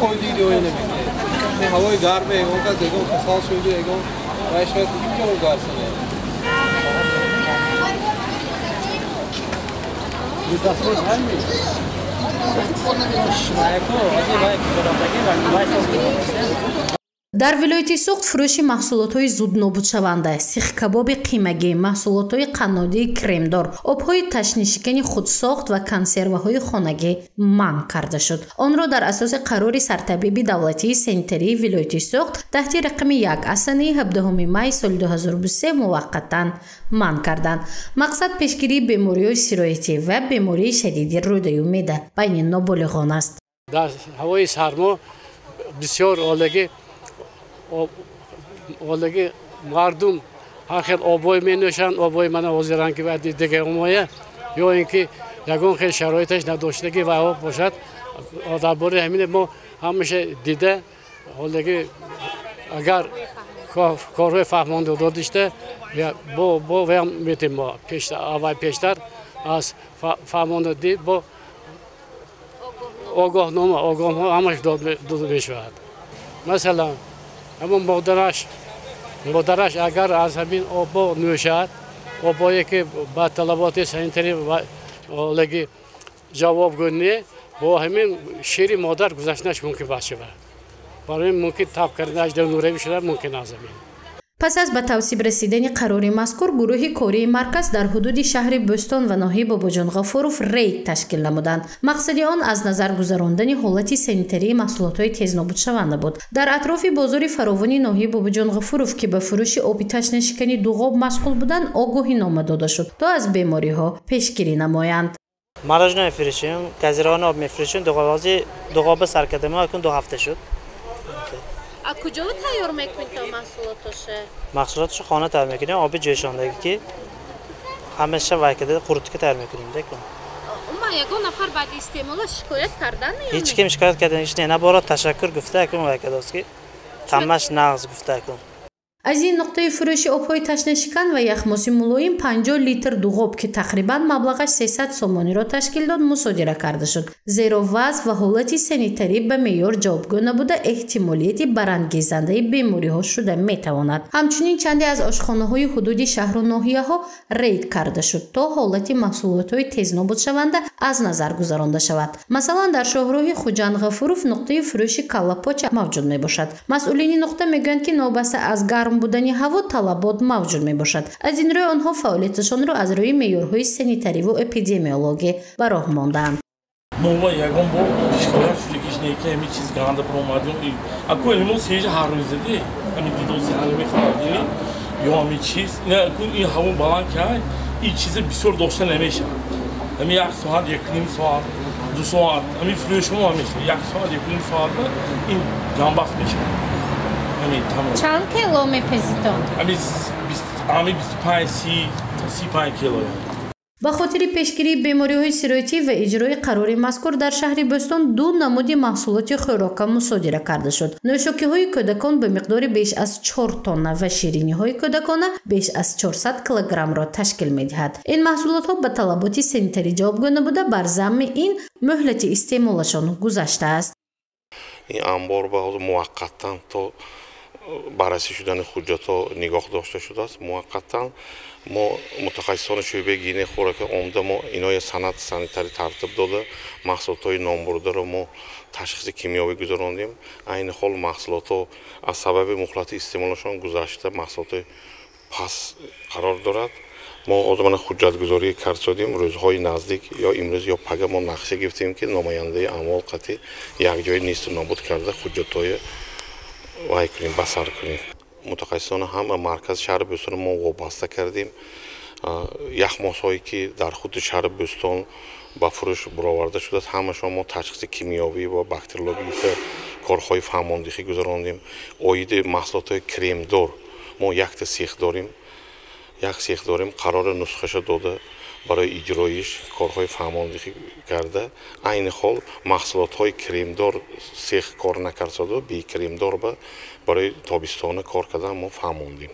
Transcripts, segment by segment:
koyduğu oynamak. Ne havayı garbe, o kadar egon kasal söylüyor egon. Ben şöyle bir yol garsana. Bu da şey var mı? дар вилояти суғд фурӯши маҳсулотҳои зуднобудшаванда, сихкабоби қимагӣ, маҳсулотҳои қаннодии кремдор, обҳои ташнишикани худсохт ва консерваҳои хонагӣ манъ карда шуд. онро дар асоси қарори сартабиби давлатии санитарии вилояти суғд таҳти рақами 1 асани 17 май соли 2023 муваққатан манъ карданд. мақсад пешгирии бемориҳои сироятӣ ва бемории шадиди рӯдаю меъда байни ноболиғон аст. дар ҳавои сармо бисёр олаги мардум ҳар хел обой менӯшанд, обои мана ҳозиранд ки дига омоя ё ин ки ягон хел шароиташ надоштаги ва об бошад. дар бораи ҳамин мо ҳамеша дида олаги агар корҳои фаҳмондадор дишта бо ваям метем мо аввал пештар аз фаҳмондадӣ бо огоҳнома ҳамаш дода мешавад. масалан ҳамон модараш агар аз ҳамин обо нӯшад, обое ки ба талаботи санитарӣ ва олаги ҷавобгӯ не, бо ҳамин шири модар гузаштанаш мумкин баҳс шавад. барои мумкин таб карданаш дар нуравӣ шуда мумкин аст. пас аз ба тавсиб расидани қарори мазкур, гурӯҳи кории марказ дар ҳудуди шаҳри Бӯстон ва ноҳияи Бобоҷон Ғафуров рейд ташкил намуданд. мақсади он аз назар гузарондани ҳолати санитарии маҳсулотҳои тезнобудшаванда буд. дар атрофи бозори фаровони ноҳияи Бобоҷон Ғафуров ки ба фурӯши оби ташнашикани дуғоб машғул буданд, огоҳинома дода шуд то аз бемориҳо пешгирӣ намоянд. мороженое мефурӯшем, газированный об мефурӯшем. дуғоби саркарда ма акун 2 ҳафта шуд. از کجا تیار میکنید تا محصولاتشه؟ محصولاتش خانه تیار میکنیم، آب جوشاندگی که همیشه وایکده قورتکه تیار میکنیم دیگه. اما یگان نفر بعد استعمالش شکایت کردن یا هیچ کیم شکایت کردن هیچ نه بارا تشکر گفته کم وایکده است که تماش نغز گفته کم. از این نقطه فروشی آبهای تشنشکن و یخماسی ملایم 50 لیتر دوغاب که تقریبا مبلغش 300 سومانی را تشکیل داد مصادره کرده شد. زیرا وضع و حالت سانیتری به معیار جوابگو نبوده، احتمالیت برانگیزنده بیماری ها شده میتواند. همچنین چندی از آشخانه‌های حدودی شهر و ناحیه ها رید کرده شد تا حالت محصولات تیزنابود شونده از نظر گذرانده شود. مثلا در شهرهای خوجند غفوروف نقطه فروشی کالاپاچ موجود می باشد. مسئولین نقطه میگویند که نوبسته از گرم بودن هوا طلبات موجود می باشد. از این روی آنها فعالیتشان را از روی معیارهای سانیتری و اپیدمیولوژی به راه ماندند. Nova yagam bu şikayet sürekli ne ki hemi çiz ganda promadyon aku elmo seja harroze de hani dido se halime khadili yo hemi çiz ne aku in hava balan kay in çize bisor dostan emeşa hemi yak saat yakın saat 2 saat hemi früşüm hemi yak saat yakın saat in jambas meşa hemi tamam چند کیلو میپزیدند؟ hemi 25 kilo با خاطر پیشگیری بیماری‌های سیرایتی و اجرای قرار مذکور در شهر بوستون 2 نمود محصولات خوراکی مصادره کرده شد. نوشاکی‌های کودکان به مقدار بیش از 4 تن و شیرینی‌های کودکانه بیش از 400 کیلوگرم را تشکیل می‌دهد. این محصولات به طلبات سانیتری جوابگو نبوده، بر ضمن این مهلت استعمالشان گذشته است. این انبار به حال موقتا تا بررسی شدن حجت‌ها نگاه داشته شده است. موقتا ما متخصصان شعبه گینه خوراکی عمده ما اینای صنعت سانیتری ترتیب داده محصولات‌های نامبرده را ما تشخیص کیمیایی گذراندیم. این حال محصولات از سبب مهلت استعمالشان گذشته محصولات پس قرار دارد. ما آزمان حجت گذاری کرد شدیم روزهای نزدیک یا امروز یا پگاه ما نقشه گرفتیم که نماینده اموال قطعی یک جای نیست نابود کرده حجت‌های وای کنیم بسر کنیم. متخصصان هم مرکز شهر بوستون ما وابسته کردیم. یخماس‌هایی که در خود شهر بوستون با فروش برآورده شده است همشان ما تشخیص کیمیایی و باکتریولوژیک کارهای فرماندهی گذراندیم. عاید محصولات کرمدار ما یک سیخ داریم قرار نسخه‌اش داده برای اجرایش کارهای فرماندهی کرده. این حال محصولات‌های کرمدار سیخ کار نکرده بی کرمدار برای تابستان کار کردن ما فرماندیم.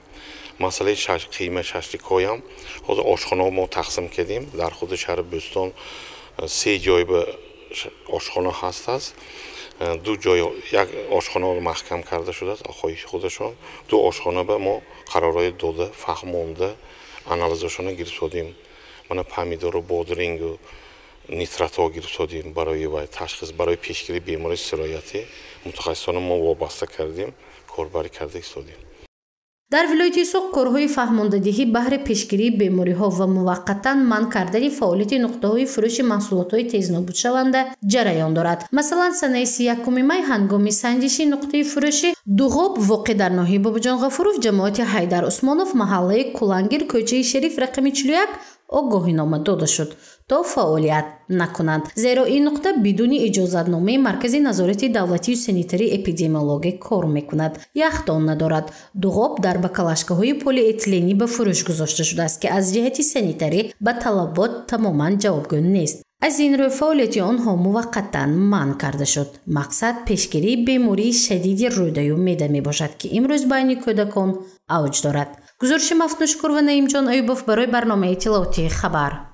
مسئله قیمه ششلیک‌های هم حاضر آشخانه ما تقسیم کردیم. در خود شهر بوستون 3 جای به آشخانه هست. ду ҷой як ошхонаро маҳкам карда шудааст хоҳиши худашон ду ошхона ба мо қарорҳои дода фаҳмонда анализашона гирифтодем мана помидору бодрингу нитратҳо гирифтодем барои вай ташхис барои пешгирии бемории сироятӣ мутахассисони мо вобаста кардем корбарӣ карда истодем дар вилояти Суғ корҳои фаҳмондадиҳӣ баҳри пешгирии бемориҳо ва муваққатан манъ кардани фаъолияти нуқтаҳои фурӯши маҳсулотҳои тезнобудшаванда ҷараён дорад. Масалан, санаи 31 май ҳангоми санҷиши нуқтаи фурӯши дуғоб воқеъ дар ноҳияи Бобоҷонғафуров ҷамоати Ҳайдар Усмонов маҳаллаи Кулангир кӯчаи Шериф рақами 41 огоҳинома дода шуд то фаъолият накунанд, зеро ин нуқта бидуни иҷозатномаи Маркази назорати давлатию санитарии эпидемиологӣ кор мекунад. Яхдон надорад. Дуғоб дар бакалашкаҳои полиэтиленӣ ба фурӯш гузошта шудааст ки аз ҷиҳати санитарӣ ба талабот тамоман ҷавобгӯ нест. аз ин рӯ фаъолияти онҳо муваққатан манъ карда шуд. мақсад пешгирии бемории шадиди рӯдаю меъда мебошад ки имрӯз байни кӯдакон авҷ дорад. гузориши Мафтуншукур ва Наимҷон Айюбов барои барномаи иттилоотии хабар.